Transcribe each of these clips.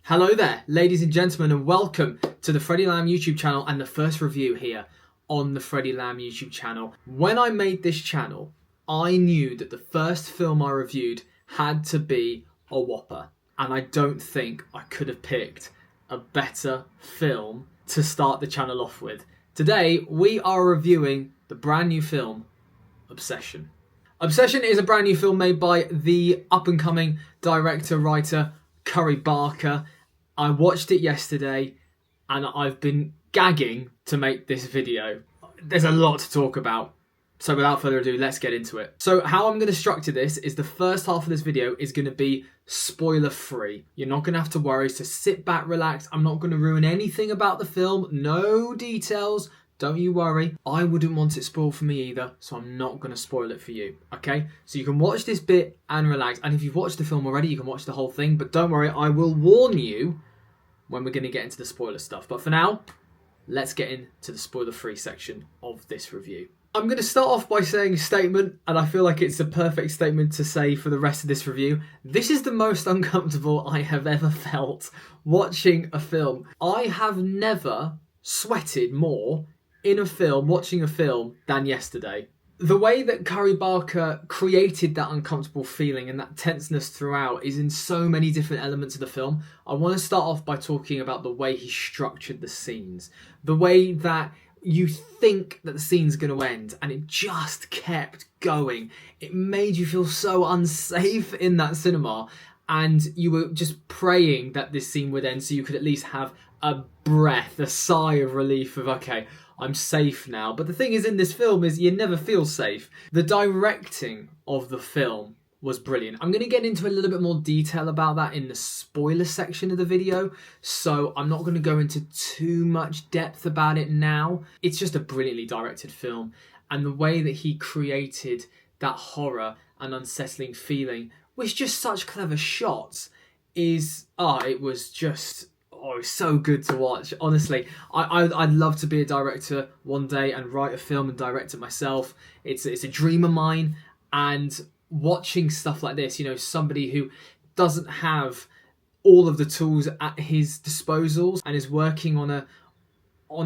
Hello there, ladies and gentlemen, and welcome to the Freddie Lamb YouTube channel and the first review here on the Freddie Lamb YouTube channel. When I made this channel, I knew that the first film I reviewed had to be a whopper, and I don't think I could have picked a better film to start the channel off with. Today, we are reviewing the brand new film, Obsession. Obsession is a brand new film made by the up-and-coming director-writer Curry Barker. I watched it yesterday and I've been gagging to make this video. There's a lot to talk about. So without further ado, let's get into it. So how I'm going to structure this is the first half of this video is going to be spoiler free. You're not going to have to worry, so sit back, relax. I'm not going to ruin anything about the film. No details. Don't you worry. I wouldn't want it spoiled for me either, so I'm not going to spoil it for you, okay? So you can watch this bit and relax, and if you've watched the film already, you can watch the whole thing, but don't worry, I will warn you when we're going to get into the spoiler stuff. But for now, let's get into the spoiler-free section of this review. I'm going to start off by saying a statement, and I feel like it's a perfect statement to say for the rest of this review. This is the most uncomfortable I have ever felt watching a film. I have never sweated more in a film, watching a film, than yesterday. The way that Curry Barker created that uncomfortable feeling and that tenseness throughout is in so many different elements of the film. I want to start off by talking about the way he structured the scenes. The way that you think that the scene's going to end and it just kept going. It made you feel so unsafe in that cinema, and you were just praying that this scene would end so you could at least have a breath, a sigh of relief of, okay, I'm safe now. But the thing is, in this film is you never feel safe. The directing of the film was brilliant. I'm going to get into a little bit more detail about that in the spoiler section of the video, so I'm not going to go into too much depth about it now. It's just a brilliantly directed film, and the way that he created that horror and unsettling feeling with just such clever shots is, it was just... Oh, it's so good to watch. Honestly, I'd love to be a director one day and write a film and direct it myself. It's a dream of mine. And watching stuff like this, you know, somebody who doesn't have all of the tools at his disposals and is working on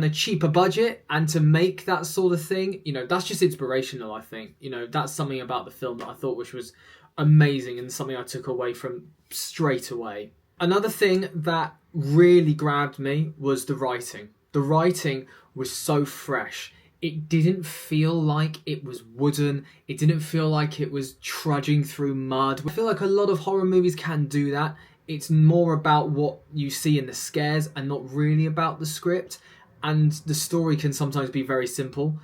a cheaper budget, and to make that sort of thing, you know, that's just inspirational, I think. You know, that's something about the film that I thought which was amazing and something I took away from straight away. Another thing that really grabbed me was the writing. The writing was so fresh. It didn't feel like it was wooden. It didn't feel like it was trudging through mud. I feel like a lot of horror movies can do that. It's more about what you see in the scares and not really about the script. And the story can sometimes be very simple.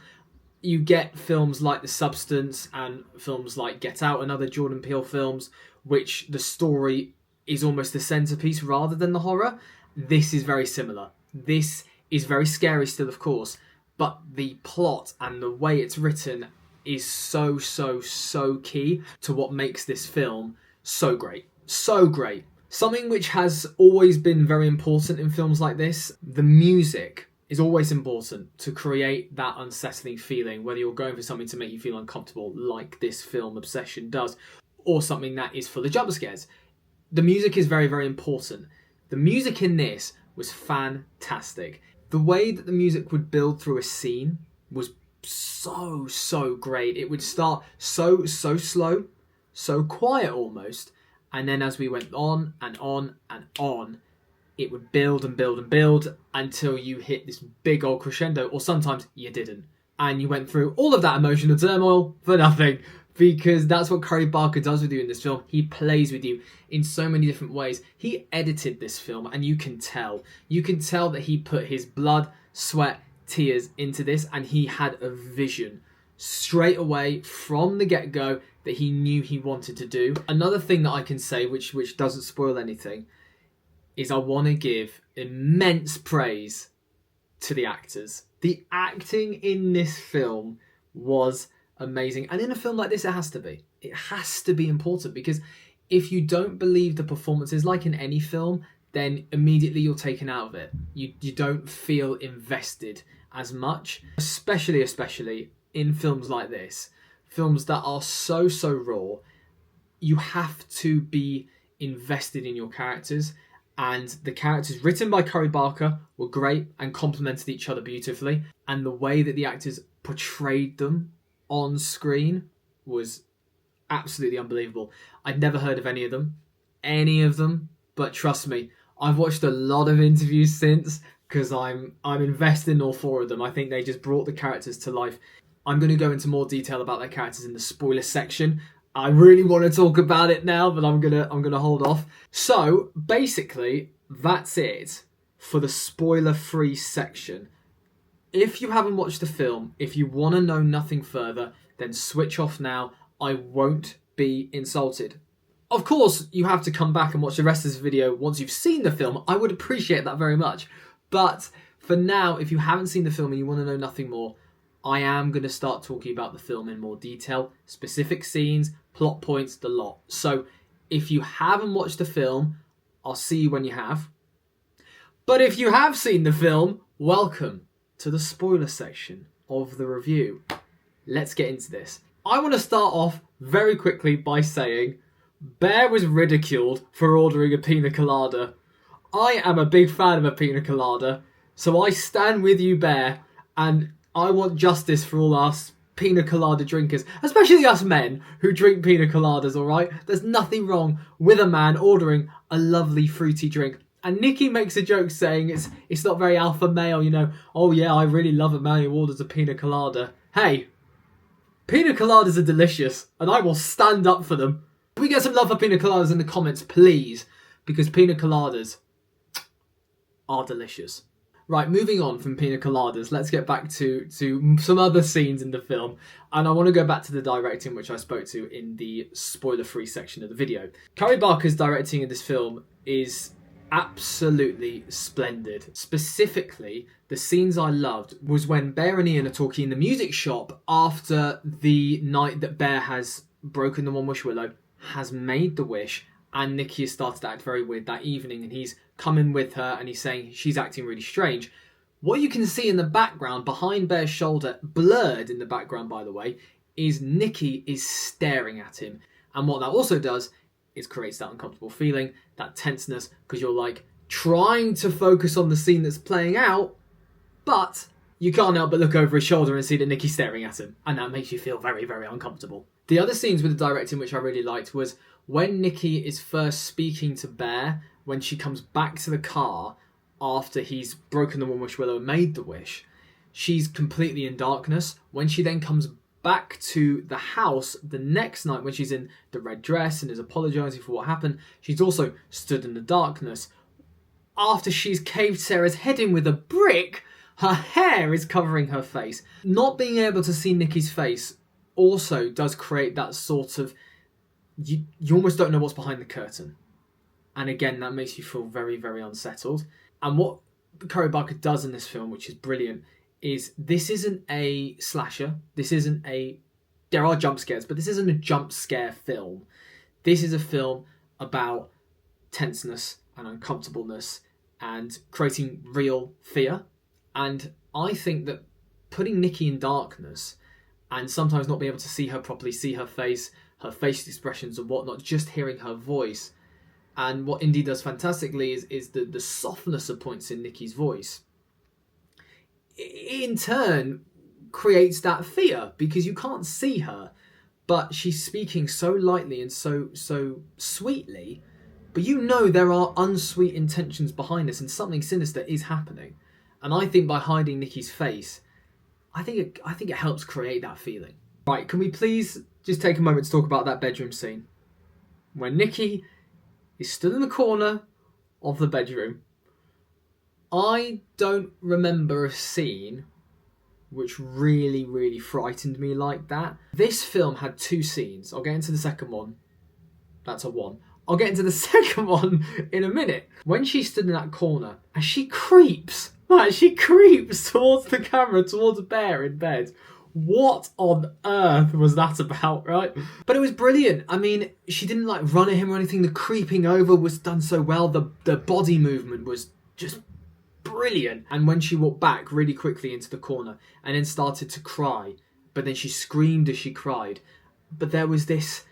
You get films like The Substance and films like Get Out and other Jordan Peele films, which the story is almost the centerpiece rather than the horror. This is very similar. This is very scary still, of course, but the plot and the way it's written is so key to what makes this film so great. So great. Something which has always been very important in films like this, the music is always important to create that unsettling feeling, whether you're going for something to make you feel uncomfortable like this film Obsession does, or something that is full of jump scares. The music is very important. The music in this was fantastic. The way that the music would build through a scene was so great. It would start so slow, so quiet almost, and then as we went on and on and on, it would build and build and build until you hit this big old crescendo, or sometimes you didn't. And you went through all of that emotional turmoil for nothing. Because that's what Curry Barker does with you in this film. He plays with you in so many different ways. He edited this film, and you can tell. You can tell that he put his blood, sweat, tears into this, and he had a vision straight away from the get-go that he knew he wanted to do. Another thing that I can say, which doesn't spoil anything, is I want to give immense praise to the actors. The acting in this film was amazing, and in a film like this it has to be important, because if you don't believe the performances, like in any film, then immediately you're taken out of it. You don't feel invested as much, especially in films like this, films that are so raw. You have to be invested in your characters, And the characters written by Curry Barker were great and complemented each other beautifully. And the way that the actors portrayed them on screen was absolutely unbelievable. I'd never heard of any of them, but trust me, I've watched a lot of interviews since because I'm invested in all four of them. I think they just brought the characters to life. I'm going to go into more detail about their characters in the spoiler section. I really want to talk about it now, but I'm gonna hold off. So basically, that's it for the spoiler-free section. If you haven't watched the film, if you want to know nothing further, then switch off now. I won't be insulted. Of course, you have to come back and watch the rest of this video once you've seen the film. I would appreciate that very much. But for now, if you haven't seen the film and you want to know nothing more, I am going to start talking about the film in more detail, specific scenes, plot points, the lot. So if you haven't watched the film, I'll see you when you have. But if you have seen the film, welcome to the spoiler section of the review. Let's get into this. I want to start off very quickly by saying Bear was ridiculed for ordering a pina colada. I am a big fan of a pina colada, so I stand with you, Bear, and I want justice for all us pina colada drinkers, especially us men who drink pina coladas, alright? There's nothing wrong with a man ordering a lovely fruity drink. And Nikki makes a joke saying it's not very alpha male, you know. Oh yeah, I really love a man who orders a pina colada. Hey, pina coladas are delicious, and I will stand up for them. Can we get some love for pina coladas in the comments, please? Because pina coladas are delicious. Right, moving on from pina coladas, let's get back to some other scenes in the film. And I want to go back to the directing, which I spoke to in the spoiler-free section of the video. Curry Barker's directing in this film is absolutely splendid. Specifically, the scenes I loved was when Bear and Ian are talking in the music shop after the night that Bear has broken the One Wish Willow, has made the wish, and Nikki has started to act very weird that evening, and he's coming with her and he's saying she's acting really strange. What you can see in the background, behind Bear's shoulder, blurred in the background by the way, is Nikki is staring at him. And what that also does is creates that uncomfortable feeling, that tenseness, because you're like trying to focus on the scene that's playing out, but you can't help but look over his shoulder and see that Nikki's staring at him, and that makes you feel very, very uncomfortable. The other scenes with the directing which I really liked was when Nikki is first speaking to Bear, when she comes back to the car after he's broken the One Wish Willow and made the wish, she's completely in darkness. When she then comes back to the house the next night, when she's in the red dress and is apologising for what happened, she's also stood in the darkness. After she's caved Sarah's head in with a brick, her hair is covering her face. Not being able to see Nikki's face also does create that sort of, you almost don't know what's behind the curtain. And again, that makes you feel very, very unsettled. And what Curry Barker does in this film, which is brilliant, is this isn't a slasher. There are jump scares, but this isn't a jump scare film. This is a film about tenseness and uncomfortableness and creating real fear. And I think that putting Nikki in darkness and sometimes not being able to see her properly, see her face, her facial expressions and whatnot, just hearing her voice. And what Indy does fantastically is the softness of points in Nikki's voice, in turn, creates that fear because you can't see her, but she's speaking so lightly and so sweetly, but you know there are unsweet intentions behind this and something sinister is happening. And I think by hiding Nikki's face, I think it helps create that feeling. Right, can we please just take a moment to talk about that bedroom scene when Nikki is stood in the corner of the bedroom. I don't remember a scene which really, really frightened me like that. This film had two scenes. I'll get into the second one. That's a one. I'll get into the second one in a minute. When she stood in that corner and she creeps towards the camera, towards Bear in bed. What on earth was that about, right? But it was brilliant. I mean, she didn't like run at him or anything. The creeping over was done so well. The body movement was just brilliant. And when she walked back really quickly into the corner and then started to cry, but then she screamed as she cried. But there was this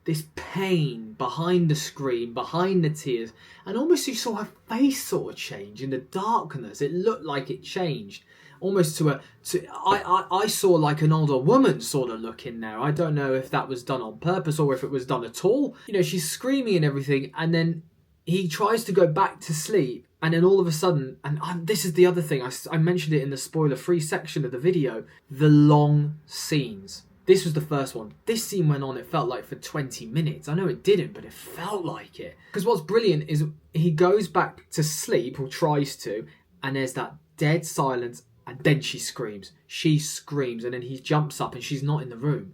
this pain behind the screen, behind the tears, and almost you saw her face sort of change in the darkness. It looked like it changed. Almost I saw like an older woman sort of look in there. I don't know if that was done on purpose or if it was done at all. You know, she's screaming and everything, and then he tries to go back to sleep, and then all of a sudden, this is the other thing, I mentioned it in the spoiler-free section of the video, the long scenes. This was the first one. This scene went on, it felt like, for 20 minutes. I know it didn't, but it felt like it. Because what's brilliant is he goes back to sleep, or tries to, and there's that dead silence. And then she screams. She screams, and then he jumps up, and she's not in the room.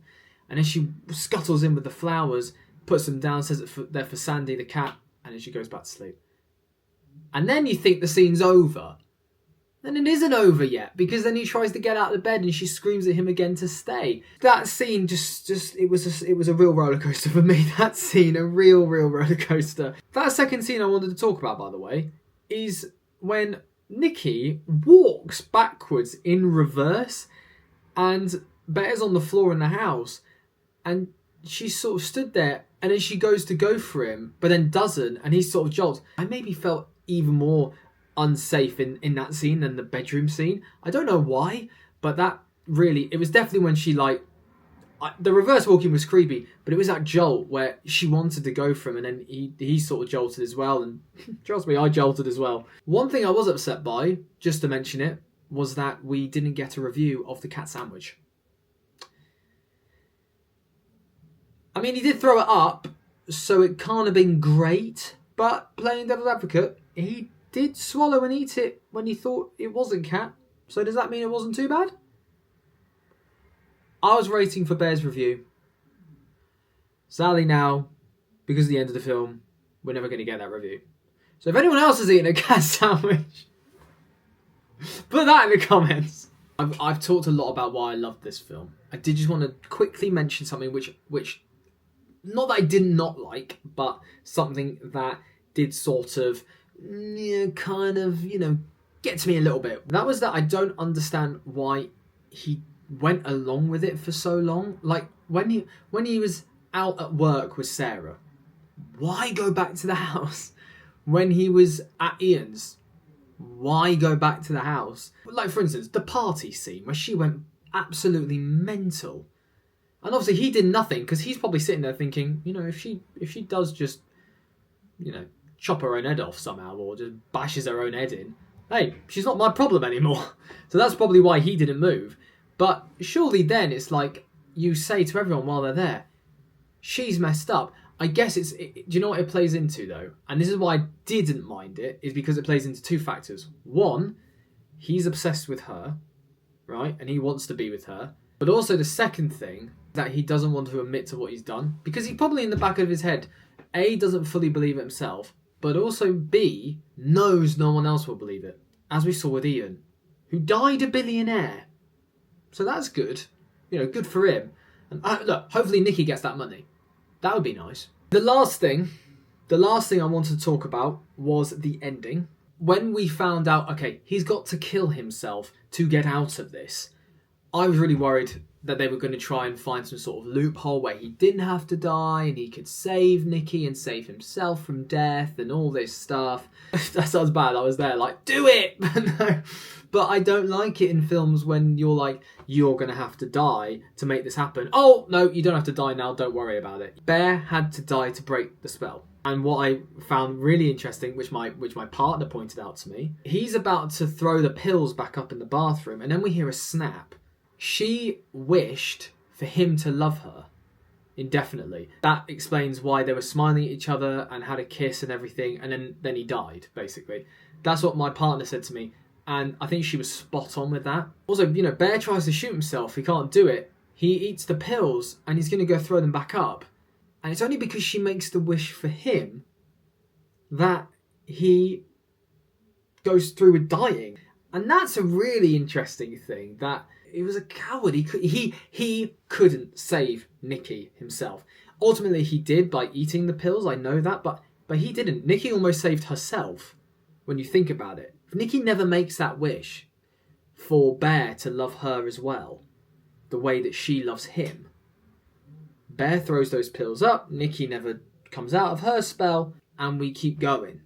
And then she scuttles in with the flowers, puts them down, says they're for Sandy the cat, and then she goes back to sleep. And then you think the scene's over. Then it isn't over yet, because then he tries to get out of the bed, and she screams at him again to stay. That scene it was a real roller coaster for me. That scene, a real roller coaster. That second scene I wanted to talk about, by the way, is when Nikki walks backwards in reverse, and Bear's on the floor in the house, and she sort of stood there, and then she goes to go for him, but then doesn't, and he sort of jolts. I maybe felt even more unsafe in that scene than the bedroom scene. I don't know why, but it was definitely when she the reverse walking was creepy, but it was that jolt where she wanted to go for him, and then he sort of jolted as well, and trust me, I jolted as well. One thing I was upset by, just to mention it, was that we didn't get a review of the cat sandwich. I mean, he did throw it up, so it can't have been great, but playing devil's advocate, he did swallow and eat it when he thought it wasn't cat, so does that mean it wasn't too bad? I was waiting for Bear's review. Sadly now, because of the end of the film, we're never going to get that review. So if anyone else has eaten a cat sandwich, put that in the comments. I've talked a lot about why I loved this film. I did just want to quickly mention something which not that I did not like, but something that did sort of, kind of, get to me a little bit. That was that I don't understand why he went along with it for so long. Like when he was out at work with Sarah, why go back to the house? When he was at Ian's, why go back to the house? Like, for instance, the party scene where she went absolutely mental, and obviously he did nothing, because he's probably sitting there thinking, if she does just chop her own head off somehow, or just bashes her own head in, hey, she's not my problem anymore. So that's probably why he didn't move. But surely then it's like you say to everyone while they're there, she's messed up. I guess do you know what it plays into though? And this is why I didn't mind it, is because it plays into two factors. One, he's obsessed with her, right? And he wants to be with her. But also the second thing, that he doesn't want to admit to what he's done. Because he probably in the back of his head, A, doesn't fully believe it himself, but also B, knows no one else will believe it. As we saw with Ian, who died a billionaire. So that's good. Good for him. And look, hopefully Nikki gets that money. That would be nice. The last thing I wanted to talk about was the ending. When we found out, okay, he's got to kill himself to get out of this, I was really worried that they were going to try and find some sort of loophole where he didn't have to die and he could save Nikki and save himself from death and all this stuff. That sounds bad. I was there like, do it! No. But I don't like it in films when you're like, you're going to have to die to make this happen. Oh, no, you don't have to die now. Don't worry about it. Bear had to die to break the spell. And what I found really interesting, which my partner pointed out to me, he's about to throw the pills back up in the bathroom, and then we hear a snap. She wished for him to love her indefinitely. That explains why they were smiling at each other and had a kiss and everything, and then he died, basically. That's what my partner said to me, and I think she was spot on with that. Also, Bear tries to shoot himself. He can't do it. He eats the pills, and he's going to go throw them back up. And it's only because she makes the wish for him that he goes through with dying. And that's a really interesting thing, that he was a coward. He couldn't save Nikki himself. Ultimately, he did by eating the pills, I know that, but he didn't. Nikki almost saved herself, when you think about it. If Nikki never makes that wish for Bear to love her as well, the way that she loves him, Bear throws those pills up, Nikki never comes out of her spell, and we keep going.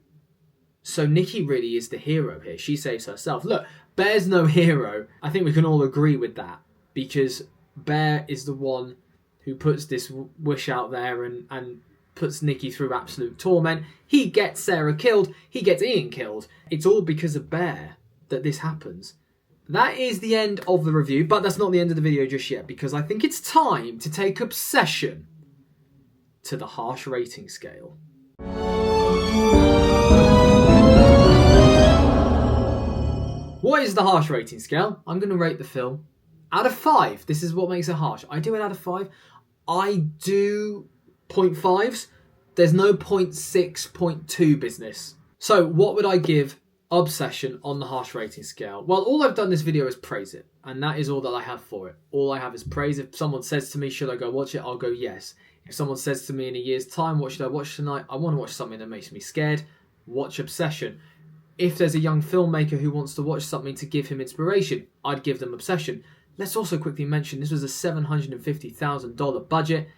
So Nikki really is the hero here. She saves herself. Look, Bear's no hero. I think we can all agree with that, because Bear is the one who puts this wish out there and puts Nikki through absolute torment. He gets Sarah killed. He gets Ian killed. It's all because of Bear that this happens. That is the end of the review, but that's not the end of the video just yet, because I think it's time to take Obsession to the harsh rating scale. What is the harsh rating scale? I'm going to rate the film out of 5. This is what makes it harsh. I do it out of 5. I do 0.5s. There's no 0.6, 0.2 business. So what would I give Obsession on the harsh rating scale? Well, all I've done this video is praise it, and that is all that I have for it. All I have is praise. If someone says to me, should I go watch it? I'll go yes. If someone says to me in a year's time, what should I watch tonight? I want to watch something that makes me scared. Watch Obsession. If there's a young filmmaker who wants to watch something to give him inspiration, I'd give them Obsession. Let's also quickly mention this was a $750,000 budget.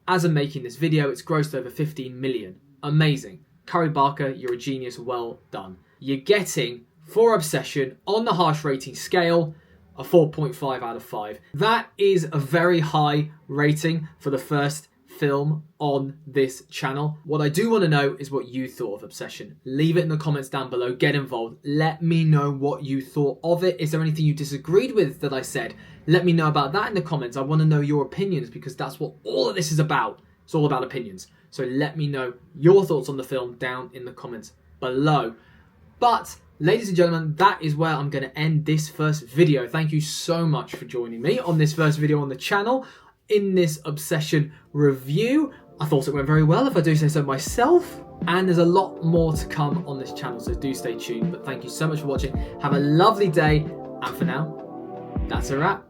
As I'm making this video, it's grossed over 15 million. Amazing. Curry Barker, you're a genius. Well done. You're getting, for Obsession, on the harsh rating scale, a 4.5 out of 5. That is a very high rating for the first film on this channel. What I do want to know is what you thought of Obsession. Leave it in the comments down below. Get involved. Let me know what you thought of it. Is there anything you disagreed with that I said? Let me know about that in the comments. I want to know your opinions, because that's what all of this is about. It's all about opinions. So let me know your thoughts on the film down in the comments below. But ladies and gentlemen, that is where I'm going to end this first video. Thank you so much for joining me on this first video on the channel in this Obsession review. I thought it went very well, if I do say so myself. And there's a lot more to come on this channel, so do stay tuned. But thank you so much for watching. Have a lovely day. And for now, that's a wrap.